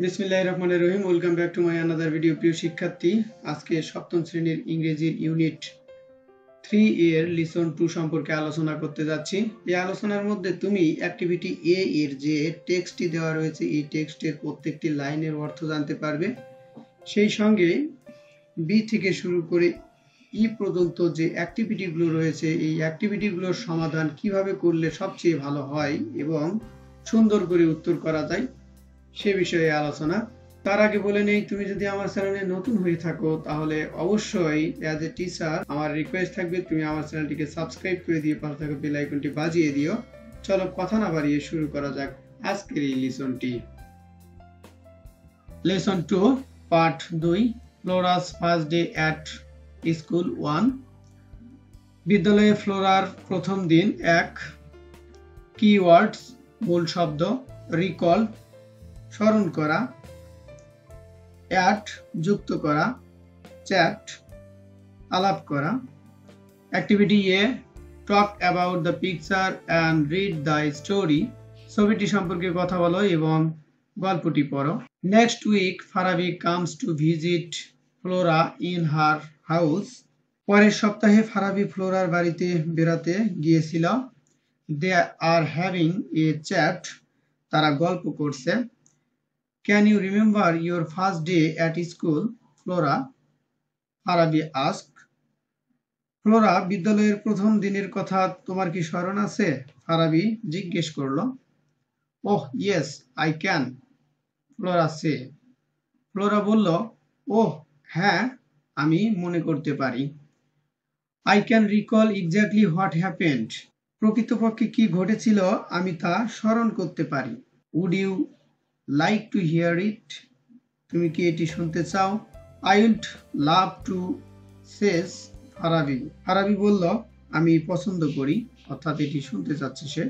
বিসমিল্লাহির রহমানির রহিম। Welcome back to my another video. প্রিয় শিক্ষার্থী, আজকে সপ্তম শ্রেণীর ইংরেজির ইউনিট 3 এর লিসন 2 সম্পর্কে আলোচনা করতে যাচ্ছি। এই আলোচনার মধ্যে তুমি অ্যাক্টিভিটি এ এর যে টেক্সটটি দেওয়া রয়েছে এই টেক্সটের প্রত্যেকটি লাইনের অর্থ জানতে পারবে। সেই সঙ্গে বি থেকে শুরু করে ই পর্যন্ত যে অ্যাক্টিভিটিগুলো রয়েছে এই অ্যাক্টিভিটিগুলোর সমাধান কিভাবে করলে সবচেয়ে ভালো হয় এবং সুন্দর করে উত্তর করা যায় সে বিষয়ে আলোচনা। তার আগে বলে নেই, তুমি যদি আমার চ্যানেলে নতুন হয়ে থাকো তাহলে অবশ্যই অ্যাজ এ টিচার আমার রিকোয়েস্ট থাকবে তুমি আমার চ্যানেলটিকে সাবস্ক্রাইব করে দিয়ে পাশে থাকা বেল আইকনটি বাজিয়ে দিও। চলো কথা না বাড়িয়ে শুরু করা যাক আজকের এই লিসনটি। Lesson 2 part 2, Flora's first day at school 1। বিদ্যালয়ে ফ্লোরার প্রথম দিন। 1 কিওয়ার্ডস মূল শব্দ, রিকল স্মরণ করা, অ্যাড যুক্ত করা, চ্যাট আলাপ করা। Activity A talk about the picture and read the story. ছবিটি সম্পর্কে কথা বলো এবং গল্পটি পড়ো। Next week Farabi comes to visit Flora in her house. পরের সপ্তাহে ফারাবি ফ্লোরার বাড়িতে বেড়াতে গিয়েছিল। দে আর হ্যাভিং এ চ্যাট, তারা গল্প করছে। Can you remember your first day at school, Flora? Farabi asked. Flora, বিদ্যালয়ের প্রথম দিনের কথা তোমার কি স্মরণ আছে? ফারাবি জিজ্ঞেস করলো। Oh yes, I can, Flora said. Flora বলল, ওহ হ্যাঁ, আমি মনে করতে পারি। I can recall exactly what happened. প্রকৃতপক্ষে কি ঘটেছিল আমি তা স্মরণ করতে পারি। Would you like to hear it? তুমি কি এটি শুনতে চাও? I would love to, says Farabi. Farabi বলল, আমি পছন্দ করি, অর্থাৎ এটি শুনতে চাচ্ছে সে।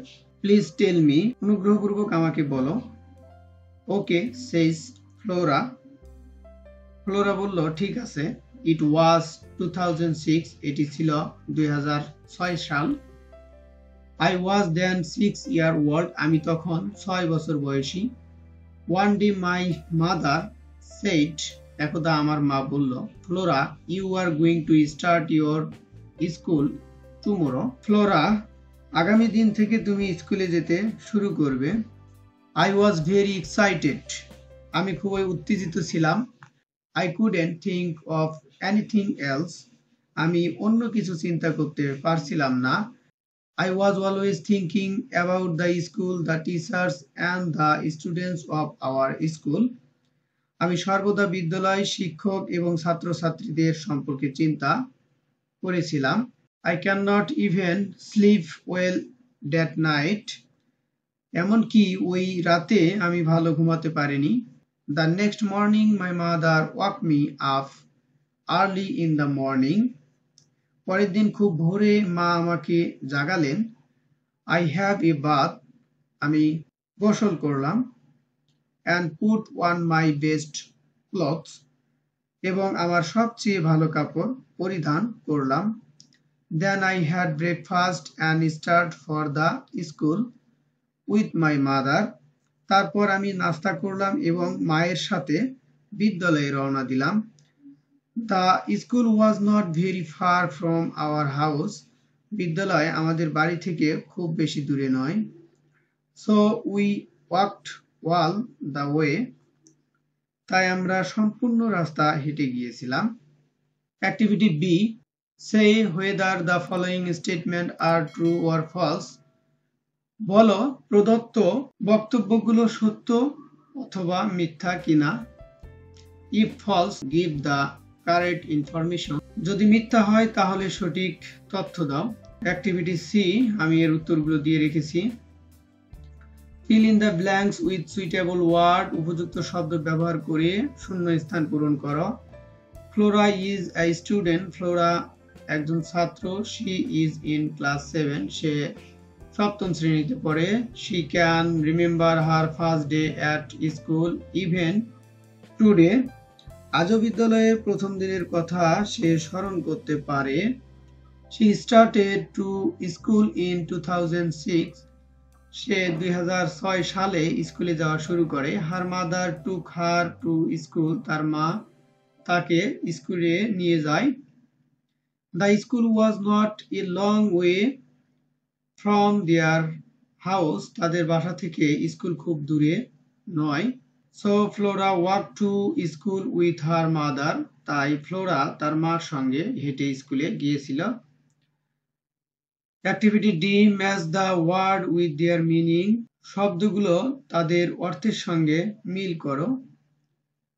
Please tell me, অনুগ্রহপূর্বক আমাকে বলো। Okay, says Flora. ফ্লোরা বলল, ঠিক আছে। It was 2006, এটি ছিল 2006 সাল। I was then 6 years old, আমি তখন 6 বছর বয়সী। One day my mother said, একদা আমার মা বলল, Flora, you are going to start your school tomorrow. Flora, আগামী দিন থেকে তুমি স্কুলে যেতে শুরু করবে। I was very excited. আমি খুবই উত্তেজিত ছিলাম। I couldn't think of anything else. আমি অন্য কিছু চিন্তা করতে পারছিলাম না। I was always thinking about the school, the teachers and the students of our school. আমি সর্বদা বিদ্যালয়, শিক্ষক এবং ছাত্রছাত্রীদের সম্পর্কে চিন্তা করেছিলাম। I cannot even sleep well that night. এমনকি ওই রাতে আমি ভালো ঘুমাতে পারিনি। The next morning my mother woke me up early in the morning. পরের দিন খুব ভোরে মা আমাকে জাগালেন। I have a bath, আমি গোসল করলাম। And put on my best clothes, এবং আমার সবচেয়ে ভালো কাপড় পরিধান করলাম। Then I had breakfast and started for the school with my mother. তারপর আমি নাস্তা করলাম এবং মায়ের সাথে বিদ্যালয়ে রওনা দিলাম। The school was not very far from our house. বিদ্যালয় আমাদের বাড়ি থেকে খুব বেশি দূরে নয়। So we walked all the way. তাই আমরা সম্পূর্ণ রাস্তা হেঁটে গিয়েছিলাম। Activity B, say whether the following statement are true or false. বলো প্রদত্ত বক্তব্যগুলো সত্য অথবা মিথ্যা কিনা। If false, give the correct information. যদি মিথ্যা হয় তাহলে সঠিক তথ্য দাও। অ্যাক্টিভিটি সি, আমি এর উত্তরগুলো দিয়ে রেখেছি। Fill in the blanks with suitable word. উপযুক্ত শব্দ ব্যবহার করে শূন্য স্থান পূরণ করো। Flora is a student. Flora একজন ছাত্র। She is in class 7. সে সপ্তম শ্রেণীতে পড়ে। She can remember her first day at school even today. আজও বিদ্যালয়ের প্রথম দিনের কথা সে স্মরণ করতে পারে। She started to school in 2006. সে 2006 সালে স্কুলে যাওয়া শুরু করে। Her mother took her to school, তার মা তাকে স্কুলে নিয়ে যায়। The school was not a long way from their house, তাদের বাসা থেকে স্কুল খুব দূরে নয়। So Flora walk to school with her mother, তাই ফ্লোরা তার মার সঙ্গে হেঁটে স্কুলে গিয়েছিল। Activity D, match the word with their meaning, শব্দগুলো তাদের অর্থের সঙ্গে মিল করো।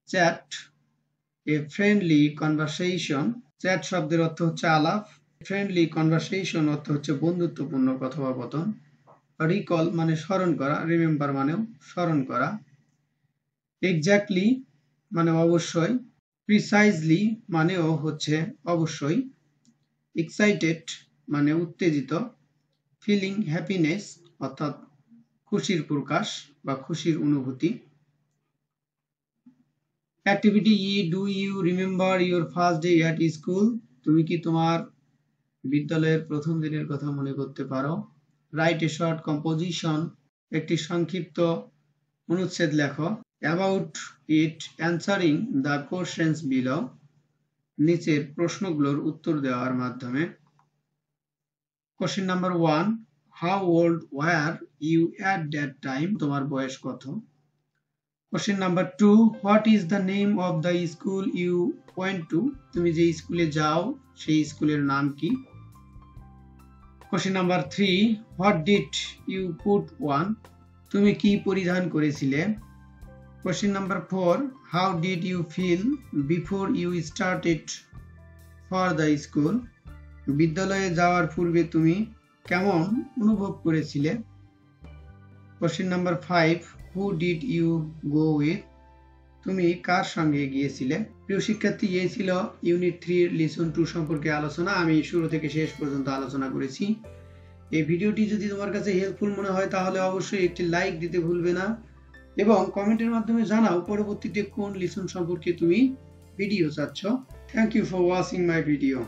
Chat, a friendly conversation, chat শব্দের অর্থ হচ্ছে আলাপ, ফ্রেন্ডলি কনভারসেশন অর্থ হচ্ছে বন্ধুত্বপূর্ণ কথোপকথন। রিকল মানে স্মরণ করা, রিমেম্বার মানেও স্মরণ করা। এক্স্যাক্টলি মানে অবশ্যই, প্রিসাইজলি মানেও হচ্ছে অবশ্যই। এক্সাইটেড মানে উত্তেজিত, ফিলিং হ্যাপিনেস অর্থাৎ খুশির প্রকাশ বা খুশির অনুভূতি। Activity E, do you remember your first day at school, তুমি কি তোমার বিদ্যালয়ের প্রথম দিনের কথা মনে করতে পারো? রাইট এ শর্ট কম্পোজিশন, একটি সংক্ষিপ্ত অনুচ্ছেদ লেখো। About it, answering the questions below, নিচের প্রশ্নগুলোর উত্তর দেওয়ার মাধ্যমে। Question number 1, how old were you at that time, তোমার বয়স কত? Question number 2, what is the name of the school you went to, তুমি যে স্কুলে যাও সেই স্কুলের নাম কি? Question number 3, what did you put on, তুমি কি পরিধান করেছিলে? Question number 4, how did you feel before you started for the school, বিদ্যালয়ে যাওয়ার পূর্বে তুমি কেমন অনুভব করেছিলে? Question number 5, who did you go with, তুমি কার সঙ্গে গিয়েছিলে? প্রিয় শিক্ষার্থী, এই ছিল ইউনিট 3 লিসন 2 সম্পর্কে আলোচনা। আমি শুরু থেকে শেষ পর্যন্ত আলোচনা করেছি। এই ভিডিওটি যদি তোমার কাছে হেল্পফুল মনে হয় তাহলে অবশ্যই একটি লাইক দিতে ভুলবে না এবং কমেন্টের মাধ্যমে জানাও পরবর্তীতে কোন লিসন সম্পর্কে তুমি ভিডিও চাচ্ছ। Thank you for watching my video.